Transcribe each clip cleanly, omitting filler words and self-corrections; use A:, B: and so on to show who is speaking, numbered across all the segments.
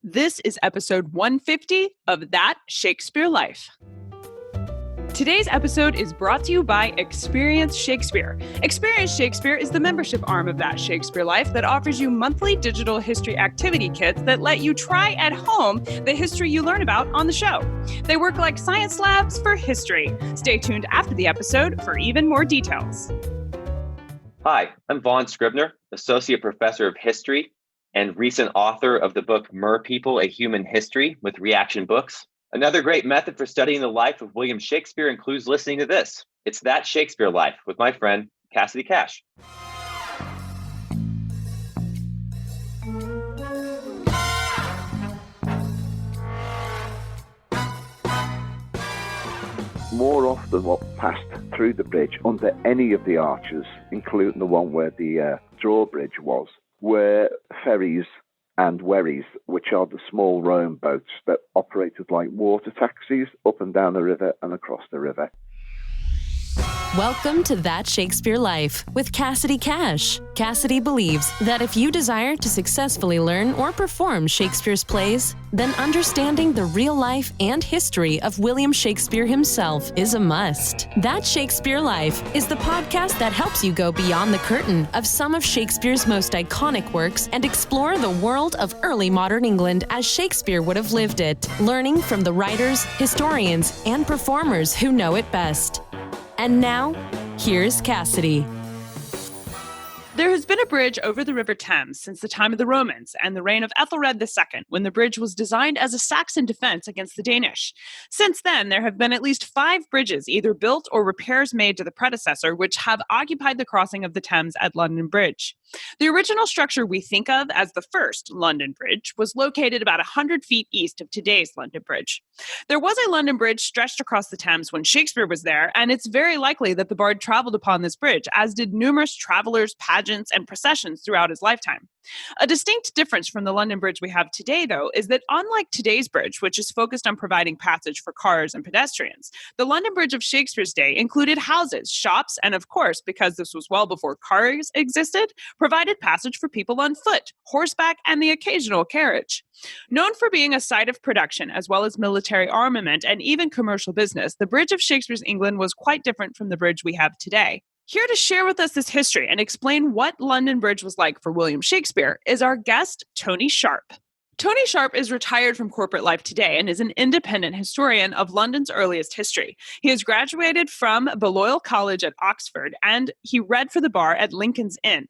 A: This is episode 150 of That Shakespeare Life. Today's episode is brought to you by Experience Shakespeare. Experience Shakespeare is the membership arm of That Shakespeare Life that offers you monthly digital history activity kits that let you try at home the history you learn about on the show. They work like science labs for history. Stay tuned after the episode for even more details.
B: Hi, I'm Vaughn Scribner, Associate Professor of History and recent author of the book Mer People, A Human History with Reaction Books. Another great method for studying the life of William Shakespeare includes listening to this. It's That Shakespeare Life with my friend, Cassidy Cash.
C: More often what passed through the bridge under any of the arches, including the one where the drawbridge was, were ferries and wherries, which are the small rowing boats that operated like water taxis up and down the river and across the river.
D: Welcome to That Shakespeare Life with Cassidy Cash. Cassidy believes that if you desire to successfully learn or perform Shakespeare's plays, then understanding the real life and history of William Shakespeare himself is a must. That Shakespeare Life is the podcast that helps you go beyond the curtain of some of Shakespeare's most iconic works and explore the world of early modern England as Shakespeare would have lived it, learning from the writers, historians, and performers who know it best. And now, here's Cassidy.
A: There has been a bridge over the River Thames since the time of the Romans and the reign of Aethelred II, when the bridge was designed as a Saxon defense against the Danish. Since then, there have been at least 5 bridges, either built or repairs made to the predecessor, which have occupied the crossing of the Thames at London Bridge. The original structure we think of as the first London Bridge was located about 100 feet east of today's London Bridge. There was a London Bridge stretched across the Thames when Shakespeare was there, and it's very likely that the bard traveled upon this bridge, as did numerous travelers, pageants, and processions throughout his lifetime. A distinct difference from the London Bridge we have today, though, is that unlike today's bridge, which is focused on providing passage for cars and pedestrians, the London Bridge of Shakespeare's day included houses, shops, and of course, because this was well before cars existed, provided passage for people on foot, horseback, and the occasional carriage. Known for being a site of production, as well as military armament and even commercial business, the Bridge of Shakespeare's England was quite different from the bridge we have today. Here to share with us this history and explain what London Bridge was like for William Shakespeare is our guest, Tony Sharp. Tony Sharp is retired from corporate life today and is an independent historian of London's earliest history. He has graduated from Balliol College at Oxford, and he read for the bar at Lincoln's Inn.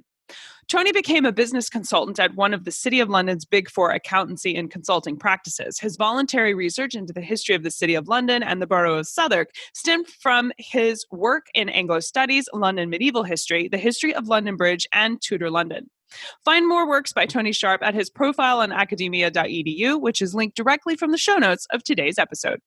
A: Tony became a business consultant at one of the City of London's Big Four accountancy and consulting practices. His voluntary research into the history of the City of London and the borough of Southwark stemmed from his work in Anglo Studies, London Medieval History, the history of London Bridge, and Tudor London. Find more works by Tony Sharp at his profile on academia.edu, which is linked directly from the show notes of today's episode.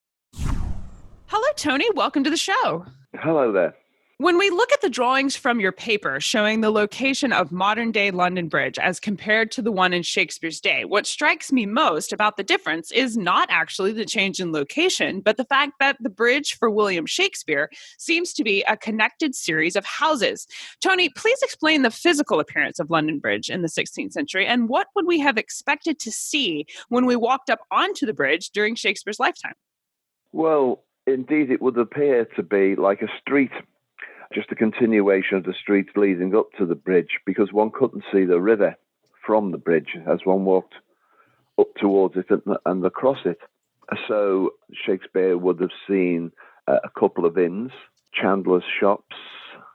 A: Hello, Tony. Welcome to the show.
C: Hello there.
A: When we look at the drawings from your paper showing the location of modern-day London Bridge as compared to the one in Shakespeare's day, what strikes me most about the difference is not actually the change in location, but the fact that the bridge for William Shakespeare seems to be a connected series of houses. Tony, please explain the physical appearance of London Bridge in the 16th century, and what would we have expected to see when we walked up onto the bridge during Shakespeare's lifetime?
C: Well, indeed, it would appear to be like a street, just a continuation of the streets leading up to the bridge, because one couldn't see the river from the bridge as one walked up towards it and across it. So Shakespeare would have seen a couple of inns, chandlers' shops,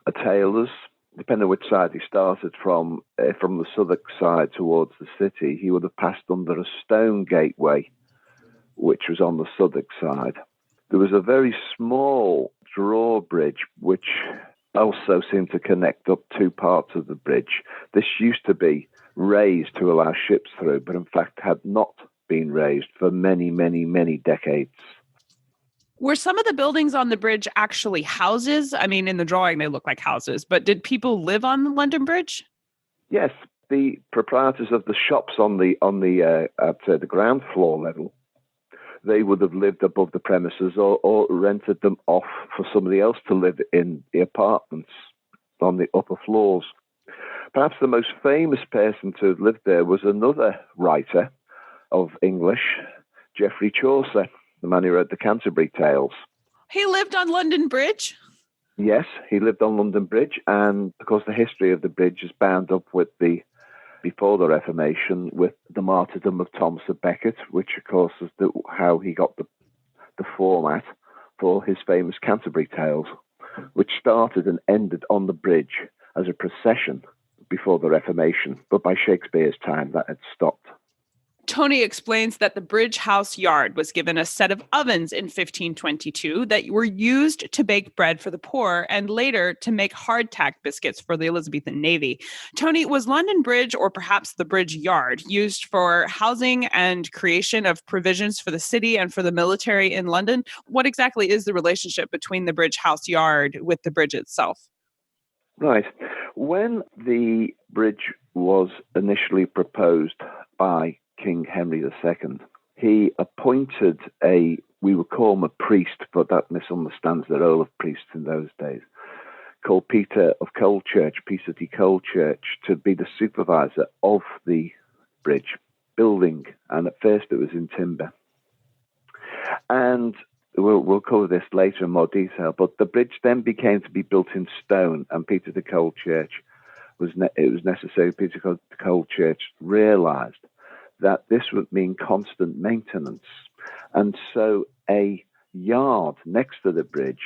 C: a tailor's. Depending on which side he started from the Southwark side towards the city, he would have passed under a stone gateway, which was on the Southwark side. There was a very small drawbridge, which also seemed to connect up 2 parts of the bridge. This used to be raised to allow ships through, but in fact had not been raised for many, many, many decades.
A: Were some of the buildings on the bridge actually houses? I mean, in the drawing, they look like houses, but did people live on the London Bridge?
C: Yes, the proprietors of the shops on the ground floor level, they would have lived above the premises or rented them off for somebody else to live in the apartments on the upper floors. Perhaps the most famous person to have lived there was another writer of English, Geoffrey Chaucer, the man who wrote the Canterbury Tales.
A: He lived on London Bridge?
C: Yes, he lived on London Bridge, and of course the history of the bridge is bound up with before the Reformation, with the martyrdom of Thomas à Becket, which of course is how he got the format for his famous Canterbury Tales, which started and ended on the bridge as a procession before the Reformation, but by Shakespeare's time that had stopped.
A: Tony explains that the Bridge House Yard was given a set of ovens in 1522 that were used to bake bread for the poor and later to make hardtack biscuits for the Elizabethan Navy. Tony, was London Bridge, or perhaps the Bridge Yard, used for housing and creation of provisions for the city and for the military in London? What exactly is the relationship between the Bridge House Yard with the bridge itself?
C: Right. When the bridge was initially proposed by King Henry II, he appointed we would call him a priest, but that misunderstands the role of priests in those days, called Peter of Colechurch, Peter de Colechurch, to be the supervisor of the bridge building. And at first it was in timber. And we'll cover this later in more detail, but the bridge then became to be built in stone, and Peter de Colechurch it was necessary. Peter de Colechurch realised that this would mean constant maintenance. And so a yard next to the bridge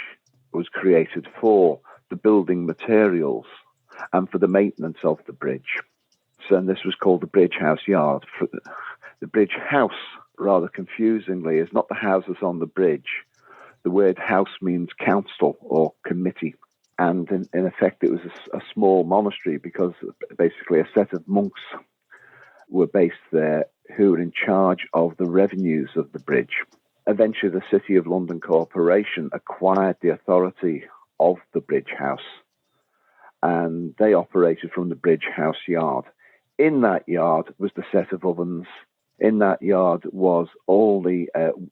C: was created for the building materials and for the maintenance of the bridge. So and this was called the Bridge House Yard. The Bridge House, rather confusingly, is not the houses on the bridge. The word house means council or committee. And in effect, it was a small monastery, because basically a set of monks were based there who were in charge of the revenues of the bridge. Eventually, the City of London Corporation acquired the authority of the Bridge House, and they operated from the Bridge House Yard. In that yard was the set of ovens. In that yard was all the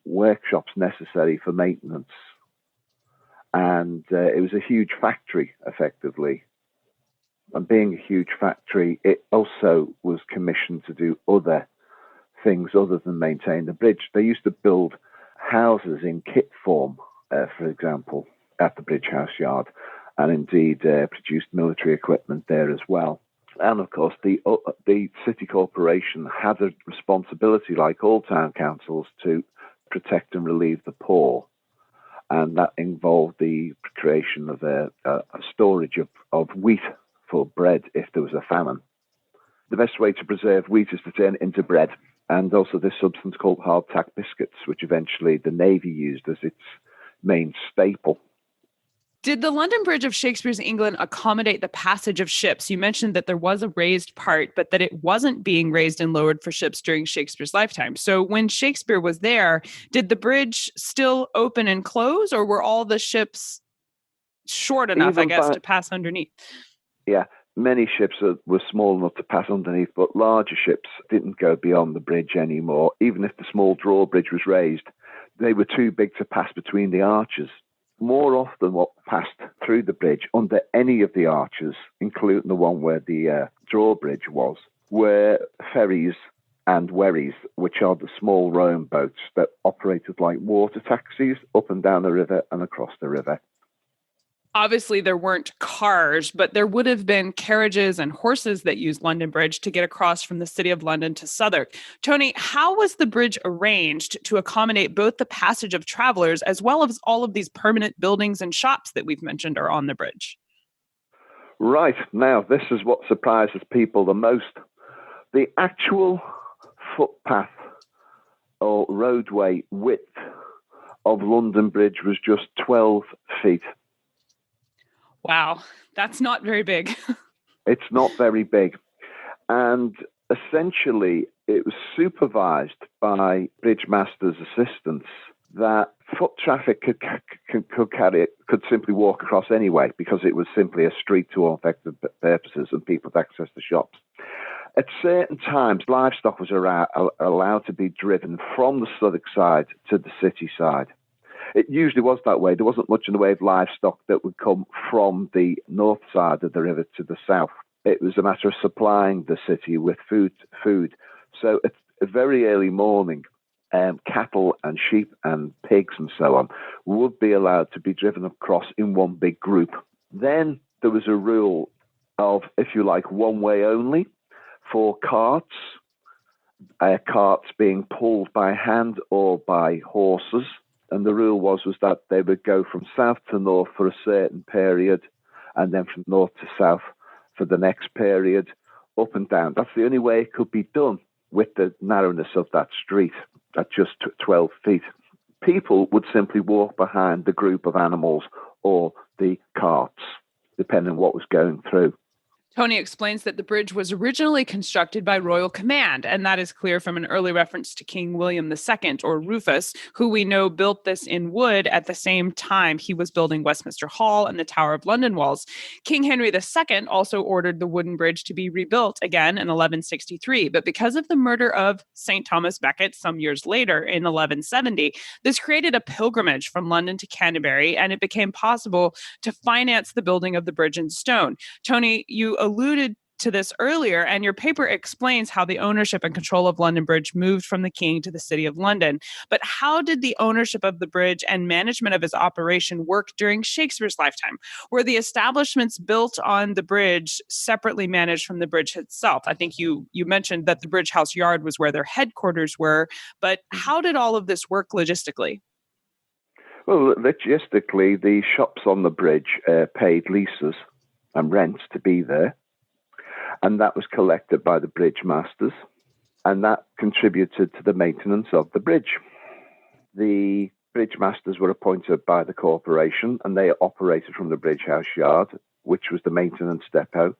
C: workshops necessary for maintenance. And it was a huge factory, effectively. And being a huge factory, it also was commissioned to do other things other than maintain the bridge. They used to build houses in kit form, for example, at the Bridge House Yard, and indeed produced military equipment there as well. And of course, the city corporation had a responsibility, like all town councils, to protect and relieve the poor. And that involved the creation of a storage of wheat for bread if there was a famine. The best way to preserve wheat is to turn it into bread. And also this substance called hardtack biscuits, which eventually the Navy used as its main staple.
A: Did the London Bridge of Shakespeare's England accommodate the passage of ships? You mentioned that there was a raised part, but that it wasn't being raised and lowered for ships during Shakespeare's lifetime. So when Shakespeare was there, did the bridge still open and close, or were all the ships short enough, to pass underneath?
C: Yeah, many ships were small enough to pass underneath, but larger ships didn't go beyond the bridge anymore. Even if the small drawbridge was raised, they were too big to pass between the arches. More often what passed through the bridge under any of the arches, including the one where the drawbridge was, were ferries and wherries, which are the small rowing boats that operated like water taxis up and down the river and across the river.
A: Obviously, there weren't cars, but there would have been carriages and horses that used London Bridge to get across from the City of London to Southwark. Tony, how was the bridge arranged to accommodate both the passage of travelers as well as all of these permanent buildings and shops that we've mentioned are on the bridge?
C: Right. Now, this is what surprises people the most. The actual footpath or roadway width of London Bridge was just 12 feet.
A: Wow, that's not very big.
C: It's not very big. And essentially, it was supervised by bridge master's assistants that foot traffic could simply walk across anyway, because it was simply a street to all effective purposes and people to access the shops. At certain times, livestock was allowed to be driven from the Southwark side to the city side. It usually was that way. There wasn't much in the way of livestock that would come from the north side of the river to the south. It was a matter of supplying the city with food. So a very early morning, cattle and sheep and pigs and so on would be allowed to be driven across in one big group. Then there was a rule of, if you like, one way only for carts, carts being pulled by hand or by horses. And the rule was that they would go from south to north for a certain period, and then from north to south for the next period, up and down. That's the only way it could be done with the narrowness of that street at just 12 feet. People would simply walk behind the group of animals or the carts, depending on what was going through.
A: Tony explains that the bridge was originally constructed by royal command, and that is clear from an early reference to King William II, or Rufus, who we know built this in wood at the same time he was building Westminster Hall and the Tower of London walls. King Henry II also ordered the wooden bridge to be rebuilt again in 1163, but because of the murder of St. Thomas Becket some years later in 1170, this created a pilgrimage from London to Canterbury, and it became possible to finance the building of the bridge in stone. Tony, you alluded to this earlier, and your paper explains how the ownership and control of London Bridge moved from the king to the city of London. But how did the ownership of the bridge and management of its operation work during Shakespeare's lifetime? Were the establishments built on the bridge separately managed from the bridge itself? I think you mentioned that the Bridge House Yard was where their headquarters were, but how did all of this work logistically?
C: Well, logistically, the shops on the bridge paid leases and rents to be there, and that was collected by the bridge masters, and that contributed to the maintenance of the bridge. The bridge masters were appointed by the corporation, and they operated from the Bridge House Yard, which was the maintenance depot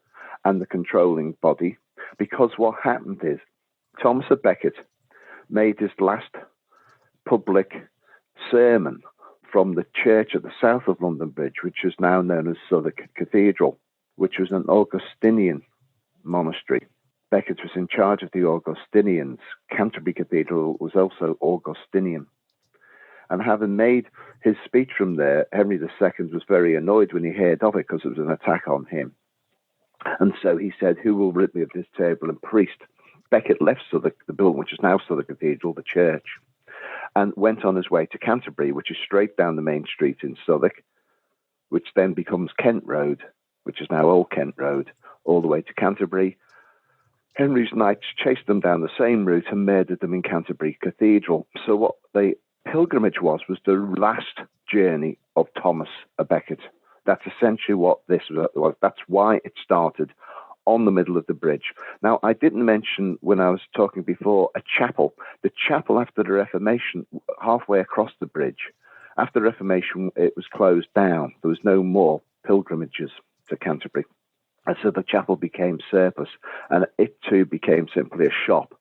C: and the controlling body, because what happened is Thomas à Becket made his last public sermon from the church at the south of London Bridge, which is now known as Southwark Cathedral, which was an Augustinian monastery. Becket was in charge of the Augustinians. Canterbury Cathedral was also Augustinian. And having made his speech from there, Henry II was very annoyed when he heard of it, because it was an attack on him. And so he said, "Who will rid me of this terrible and priest?" Becket left Southwark, the building, which is now Southwark Cathedral, the church, and went on his way to Canterbury, which is straight down the main street in Southwark, which then becomes Kent Road, which is now Old Kent Road, all the way to Canterbury. Henry's knights chased them down the same route and murdered them in Canterbury Cathedral. So what the pilgrimage was the last journey of Thomas à Becket. That's essentially what this was. That's why it started on the middle of the bridge. Now, I didn't mention when I was talking before a chapel. The chapel after the Reformation, halfway across the bridge, after the Reformation, it was closed down. There was no more pilgrimages to Canterbury. And so the chapel became surplus, and it too became simply a shop.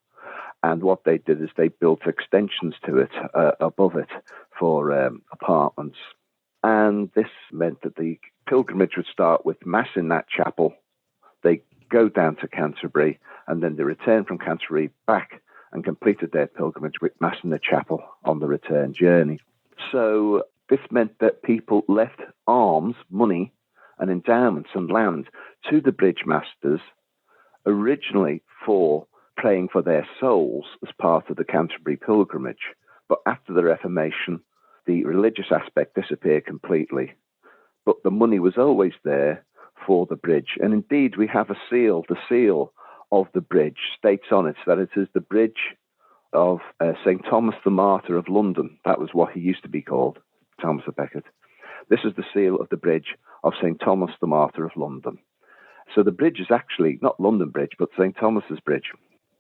C: And what they did is they built extensions to it, above it, for apartments. And this meant that the pilgrimage would start with Mass in that chapel. They go down to Canterbury, and then they return from Canterbury back and completed their pilgrimage with Mass in the chapel on the return journey. So this meant that people left alms, money, and endowments and land to the bridge masters, originally for praying for their souls as part of the Canterbury pilgrimage. But after the Reformation, the religious aspect disappeared completely. But the money was always there for the bridge. And indeed, we have a seal. The seal of the bridge states on it that it is the bridge of St. Thomas the Martyr of London. That was what he used to be called, Thomas à Becket. This is the seal of the bridge of St. Thomas the Martyr of London. So the bridge is actually not London Bridge, but St. Thomas's Bridge.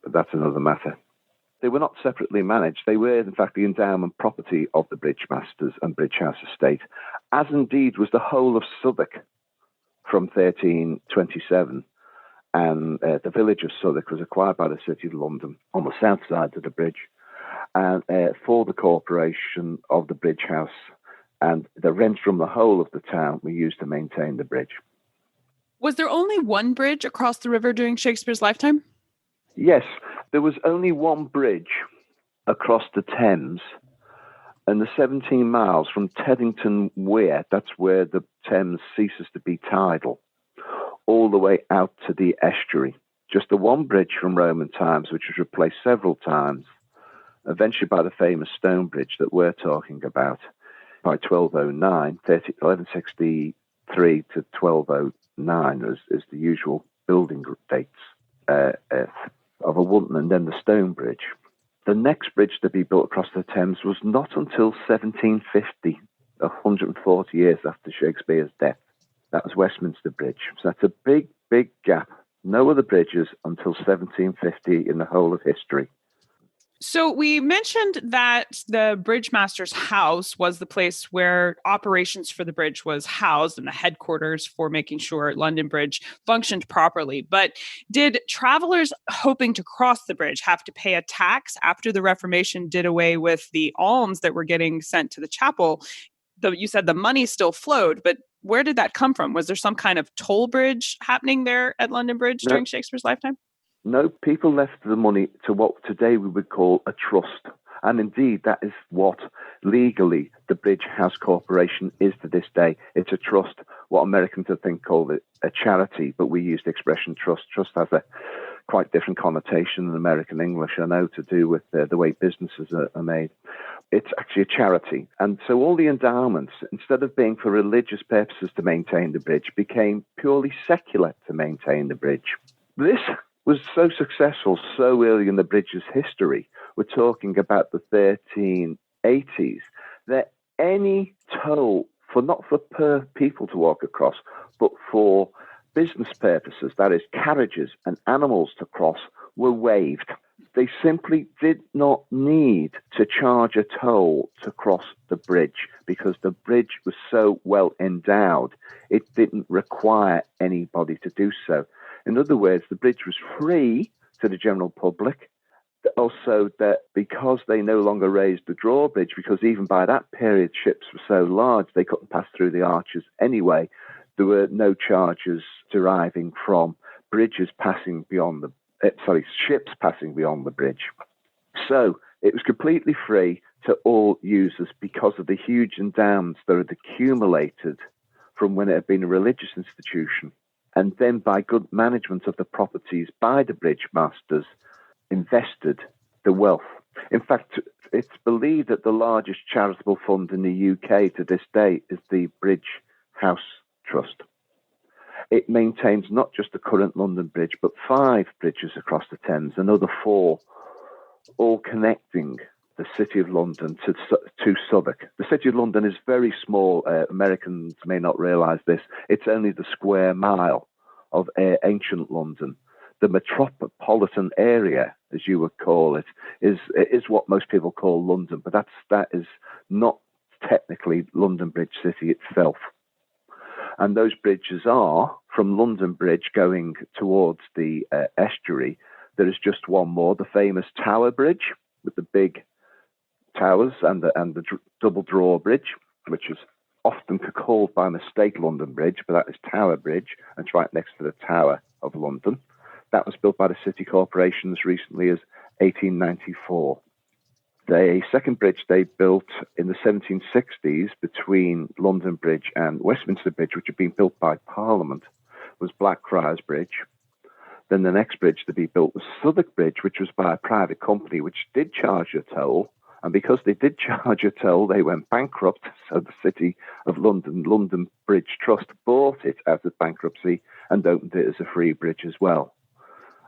C: But that's another matter. They were not separately managed. They were, in fact, the endowment property of the bridge masters and Bridge House estate, as indeed was the whole of Southwark from 1327. And the village of Southwark was acquired by the City of London on the south side of the bridge, and for the corporation of the Bridge House. And the rents from the whole of the town were used to maintain the bridge.
A: Was there only one bridge across the river during Shakespeare's lifetime?
C: Yes, there was only one bridge across the Thames, and the 17 miles from Teddington Weir, that's where the Thames ceases to be tidal, all the way out to the estuary. just the one bridge from Roman times, which was replaced several times, eventually by the famous stone bridge that we're talking about by 1209, 1163 to 1209 is the usual building dates of a wooden, and then the stone bridge. The next bridge to be built across the Thames was not until 1750, 140 years after Shakespeare's death. That was Westminster Bridge. So that's a big, big gap. No other bridges until 1750 in the whole of history.
A: So we mentioned that the bridge master's house was the place where operations for the bridge was housed and the headquarters for making sure London Bridge functioned properly. But did travelers hoping to cross the bridge have to pay a tax after the Reformation did away with the alms that were getting sent to the chapel? Though you said the money still flowed, but where did that come from? Was there some kind of toll bridge happening there at London Bridge during Shakespeare's lifetime?
C: No, people left the money to what today we would call a trust. And indeed, that is what legally the Bridge House Corporation is to this day. It's a trust, what Americans I think call it a charity, but we use the expression trust. Trust has a quite different connotation than American English, I know, to do with the way businesses are made. It's actually a charity. And so all the endowments, instead of being for religious purposes to maintain the bridge, became purely secular to maintain the bridge. This was so successful so early in the bridge's history, we're talking about the 1380s, that any toll, not for per people to walk across, but for business purposes, that is carriages and animals to cross, were waived. They simply did not need to charge a toll to cross the bridge because the bridge was so well endowed, it didn't require anybody to do so. In other words, the bridge was free to the general public. Also, that because they no longer raised the drawbridge, because even by that period ships were so large they couldn't pass through the arches anyway, there were no charges deriving from bridges passing beyond ships passing beyond the bridge. So it was completely free to all users because of the huge endowments that had accumulated from when it had been a religious institution. And then by good management of the properties by the bridge masters, invested the wealth. In fact, it's believed that the largest charitable fund in the UK to this day is the Bridge House Trust. It maintains not just the current London Bridge, but 5 bridges across the Thames, another 4, all connecting the City of London to Southwark. The City of London is very small. Americans may not realise this. It's only the square mile of ancient London. The metropolitan area, as you would call it, is what most people call London, but that is not technically London Bridge City itself. And those bridges are, from London Bridge going towards the estuary, there is just one more, the famous Tower Bridge with the big towers and the double drawbridge, which is often called by mistake London Bridge, but that is Tower Bridge, and it's right next to the Tower of London. That was built by the City Corporation as recently as 1894. The second bridge they built in the 1760s between London Bridge and Westminster Bridge, which had been built by Parliament, was Blackfriars Bridge. Then the next bridge to be built was Southwark Bridge, which was by a private company, which did charge a toll. And because they did charge a toll, they went bankrupt. So the City of London, London Bridge Trust, bought it out of bankruptcy and opened it as a free bridge as well.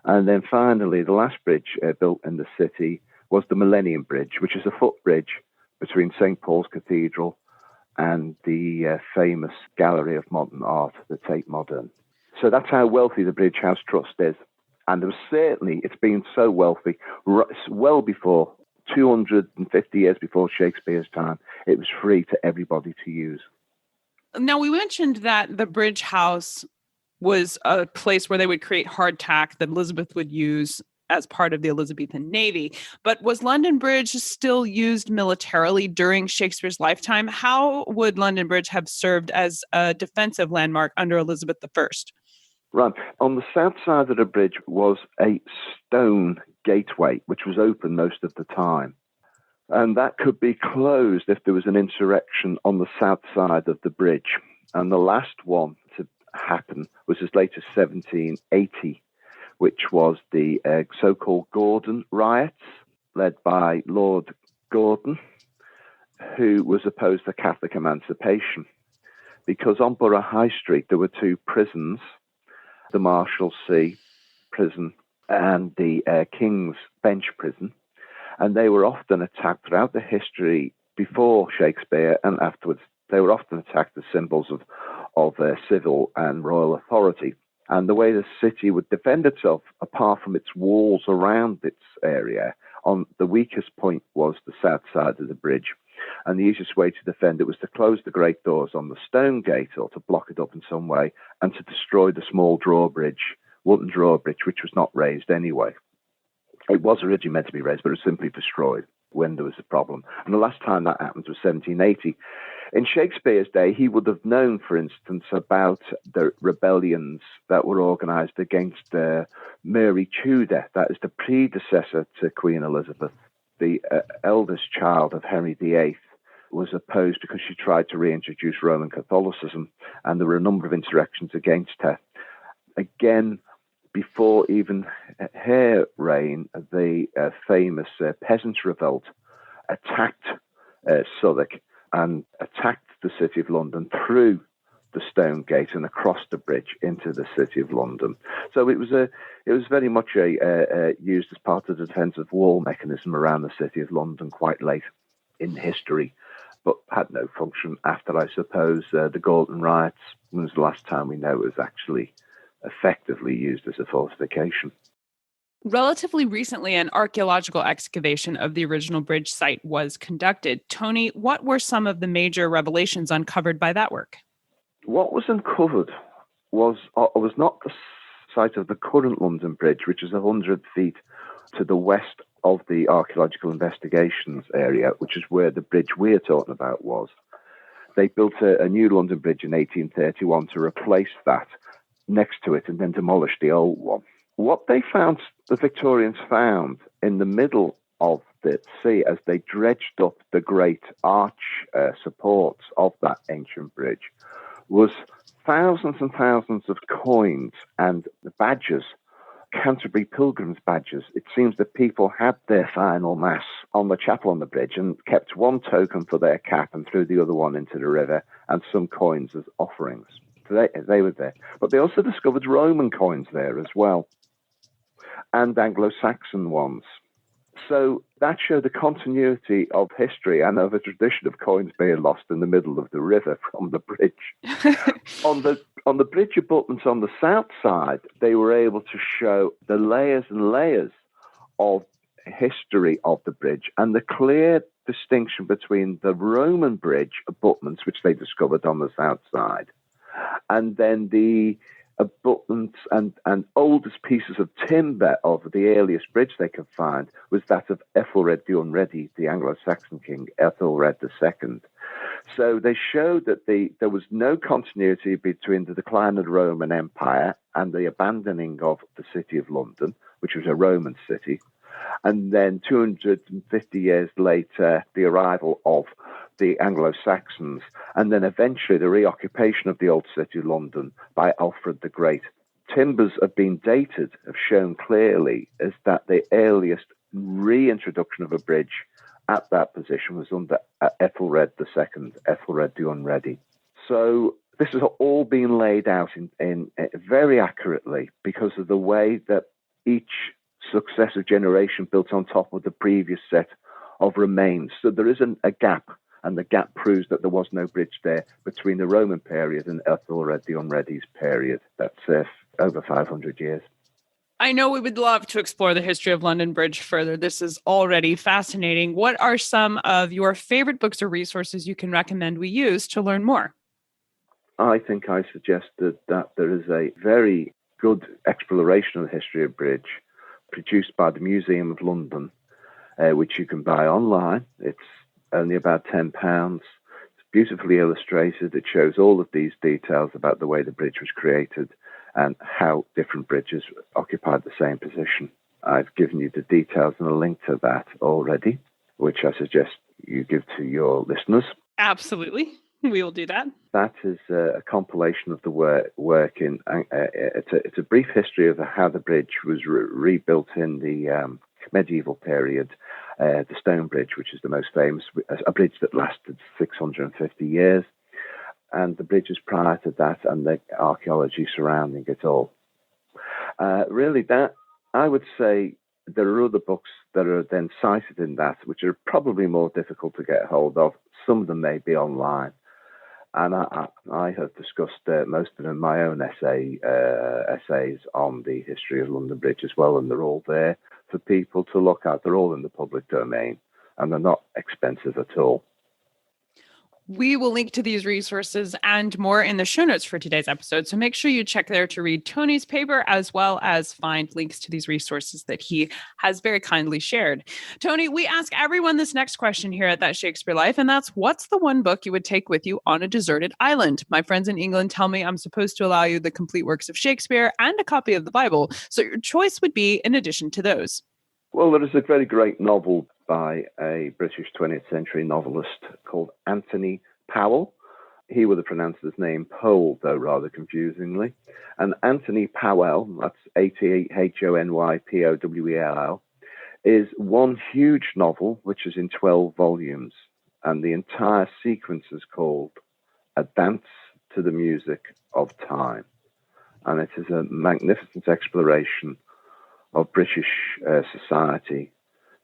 C: And then finally, the last bridge built in the city was the Millennium Bridge, which is a footbridge between St. Paul's Cathedral and the famous Gallery of Modern Art, the Tate Modern. So that's how wealthy the Bridge House Trust is. And it's been so wealthy, well before, 250 years before Shakespeare's time, it was free to everybody to use.
A: Now, we mentioned that the Bridge House was a place where they would create hardtack that Elizabeth would use as part of the Elizabethan Navy. But was London Bridge still used militarily during Shakespeare's lifetime? How would London Bridge have served as a defensive landmark under Elizabeth I?
C: Right. On the south side of the bridge was a stone gateway, which was open most of the time. And that could be closed if there was an insurrection on the south side of the bridge. And the last one to happen was as late as 1780, which was the so-called Gordon riots, led by Lord Gordon, who was opposed to Catholic emancipation. Because on Borough High Street there were two prisons, the Marshalsea prison and the King's Bench prison, and they were often attacked throughout the history before Shakespeare and afterwards. They were often attacked as symbols of civil and royal authority. And the way the city would defend itself, apart from its walls around its area, on the weakest point was the south side of the bridge. And the easiest way to defend it was to close the great doors on the stone gate or to block it up in some way and to destroy the small drawbridge, wooden drawbridge, which was not raised anyway. It was originally meant to be raised, but it was simply destroyed when there was a problem. And the last time that happened was 1780. In Shakespeare's day, he would have known, for instance, about the rebellions that were organised against Mary Tudor, that is the predecessor to Queen Elizabeth. The eldest child of Henry VIII was opposed because she tried to reintroduce Roman Catholicism, and there were a number of insurrections against her. Again, before even her reign, the famous Peasants' Revolt attacked Southwark and attacked the City of London through the Stone Gate and across the bridge into the City of London. So it was very much used as part of the defensive wall mechanism around the City of London quite late in history, but had no function after, I suppose, the Gordon riots. When was the last time we know it was actually effectively used as a fortification?
A: Relatively recently, an archaeological excavation of the original bridge site was conducted. Tony, what were some of the major revelations uncovered by that work?
C: What was uncovered was not the site of the current London Bridge, which is 100 feet to the west of the archaeological investigations area, which is where the bridge we're talking about was. They built a new London Bridge in 1831 to replace that next to it and then demolish the old one. What they found, the Victorians found in the middle of the sea as they dredged up the great arch supports of that ancient bridge, was thousands and thousands of coins and badges, Canterbury Pilgrims badges. It seems that people had their final mass on the chapel on the bridge and kept one token for their cap and threw the other one into the river, and some coins as offerings. So they were there. But they also discovered Roman coins there as well, and Anglo-Saxon ones. So that showed the continuity of history and of a tradition of coins being lost in the middle of the river from the bridge. On the bridge abutments on the south side, they were able to show the layers and layers of history of the bridge and the clear distinction between the Roman bridge abutments, which they discovered on the south side, and then the abutments and oldest pieces of timber of the earliest bridge they could find was that of Aethelred the Unready, the Anglo-Saxon king, Aethelred II. So they showed that there was no continuity between the decline of the Roman Empire and the abandoning of the City of London, which was a Roman city, and then 250 years later, the arrival of the Anglo-Saxons, and then eventually the reoccupation of the old city of London by Alfred the Great. Timbers have been dated, have shown clearly as that the earliest reintroduction of a bridge at that position was under Aethelred II, Aethelred the Unready. So this has all been laid out in very accurately because of the way that each successive generation built on top of the previous set of remains. So there isn't a gap, and the gap proves that there was no bridge there between the Roman period and Aethelred the Unready's period. That's over 500 years.
A: I know we would love to explore the history of London Bridge further. This is already fascinating. What are some of your favorite books or resources you can recommend we use to learn more?
C: I think I suggested that there is a very good exploration of the history of bridge produced by the Museum of London, which you can buy online. It's only about £10. It's beautifully illustrated. It shows all of these details about the way the bridge was created and how different bridges occupied the same position. I've given you the details and a link to that already, which I suggest you give to your listeners.
A: Absolutely. We will do that.
C: That is a compilation of the work in. It's a brief history of how the bridge was rebuilt in the medieval period. The Stone Bridge, which is the most famous, a bridge that lasted 650 years, and the bridges prior to that, and the archaeology surrounding it all. Really, that I would say there are other books that are then cited in that, which are probably more difficult to get hold of. Some of them may be online. And I have discussed most of them in my own essays on the history of London Bridge as well, and they're all there for people to look at. They're all in the public domain, and they're not expensive at all.
A: We will link to these resources and more in the show notes for today's episode. So make sure you check there to read Tony's paper, as well as find links to these resources that he has very kindly shared. Tony, we ask everyone this next question here at That Shakespeare Life, and that's, what's the one book you would take with you on a deserted island? My friends in England tell me I'm supposed to allow you the complete works of Shakespeare and a copy of the Bible. So your choice would be in addition to those.
C: Well, there is a very great novel by a British 20th century novelist called Anthony Powell. He would have pronounced his name Powell, though rather confusingly. And Anthony Powell, that's Athonypowell, is one huge novel, which is in 12 volumes. And the entire sequence is called A Dance to the Music of Time. And it is a magnificent exploration of British society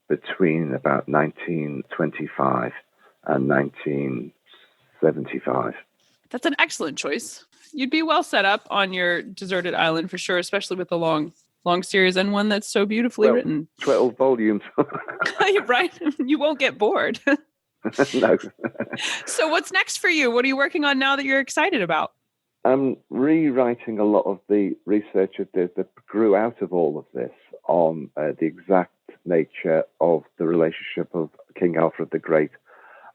C: between about 1925 and 1975.
A: That's an excellent choice. You'd be well set up on your deserted island for sure, especially with the long series and one that's so beautifully written.
C: 12 volumes.
A: Right? You won't get bored.
C: No.
A: So what's next for you? What are you working on now that you're excited about?
C: I'm rewriting a lot of the research that grew out of all of this on the exact nature of the relationship of King Aethelred the Great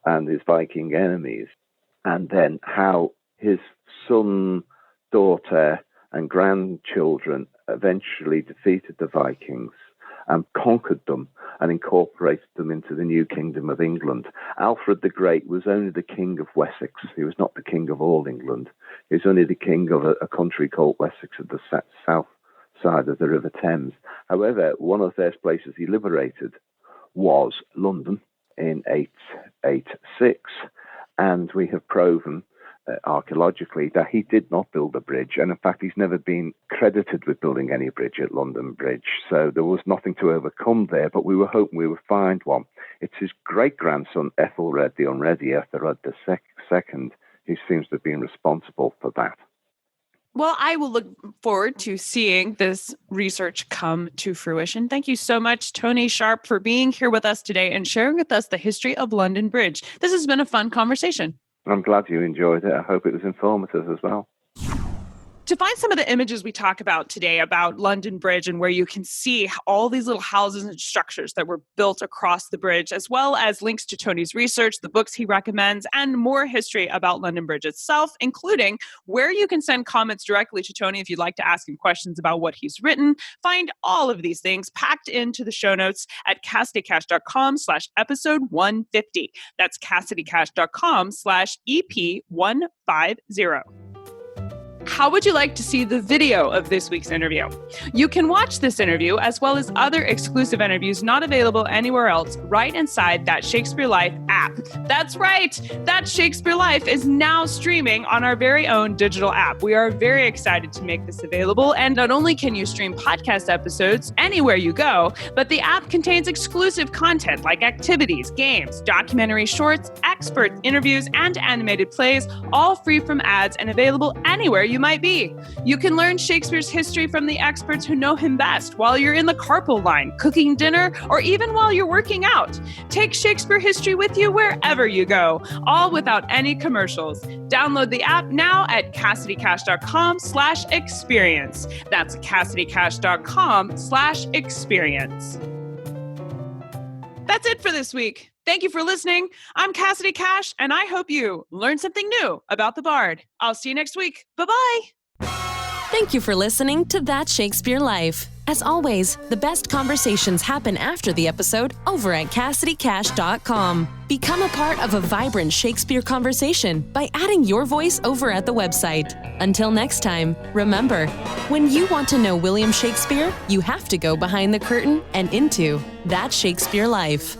C: and his Viking enemies, and then how his son, daughter, and grandchildren eventually defeated the Vikings and conquered them and incorporated them into the new kingdom of England. Aethelred the Great was only the king of Wessex. He was not the king of all England. He was only the king of a country called Wessex at the south side of the River Thames. However, one of the first places he liberated was London in 886. And we have proven archaeologically that he did not build a bridge. And in fact, he's never been credited with building any bridge at London Bridge. So there was nothing to overcome there, but we were hoping we would find one. It's his great-grandson, Aethelred the Unready, Aethelred II, who seems to have been responsible for that.
A: Well, I will look forward to seeing this research come to fruition. Thank you so much, Tony Sharp, for being here with us today and sharing with us the history of London Bridge. This has been a fun conversation.
C: I'm glad you enjoyed it. I hope it was informative as well.
A: To find some of the images we talk about today about London Bridge and where you can see all these little houses and structures that were built across the bridge, as well as links to Tony's research, the books he recommends, and more history about London Bridge itself, including where you can send comments directly to Tony if you'd like to ask him questions about what he's written. Find all of these things packed into the show notes at CassidyCash.com/episode 150. That's CassidyCash.com/EP150. How would you like to see the video of this week's interview? You can watch this interview as well as other exclusive interviews not available anywhere else right inside That Shakespeare Life app. That's right. That Shakespeare Life is now streaming on our very own digital app. We are very excited to make this available. And not only can you stream podcast episodes anywhere you go, but the app contains exclusive content like activities, games, documentary shorts, expert interviews, and animated plays, all free from ads and available anywhere you might be. You can learn Shakespeare's history from the experts who know him best while you're in the carpool line, cooking dinner, or even while you're working out. Take Shakespeare history with you wherever you go, all without any commercials. Download the app now at CassidyCash.com/experience. That's CassidyCash.com/experience. That's it for this week. Thank you for listening. I'm Cassidy Cash, and I hope you learned something new about the Bard. I'll see you next week. Bye-bye.
D: Thank you for listening to That Shakespeare Life. As always, the best conversations happen after the episode over at CassidyCash.com. Become a part of a vibrant Shakespeare conversation by adding your voice over at the website. Until next time, remember, when you want to know William Shakespeare, you have to go behind the curtain and into That Shakespeare Life.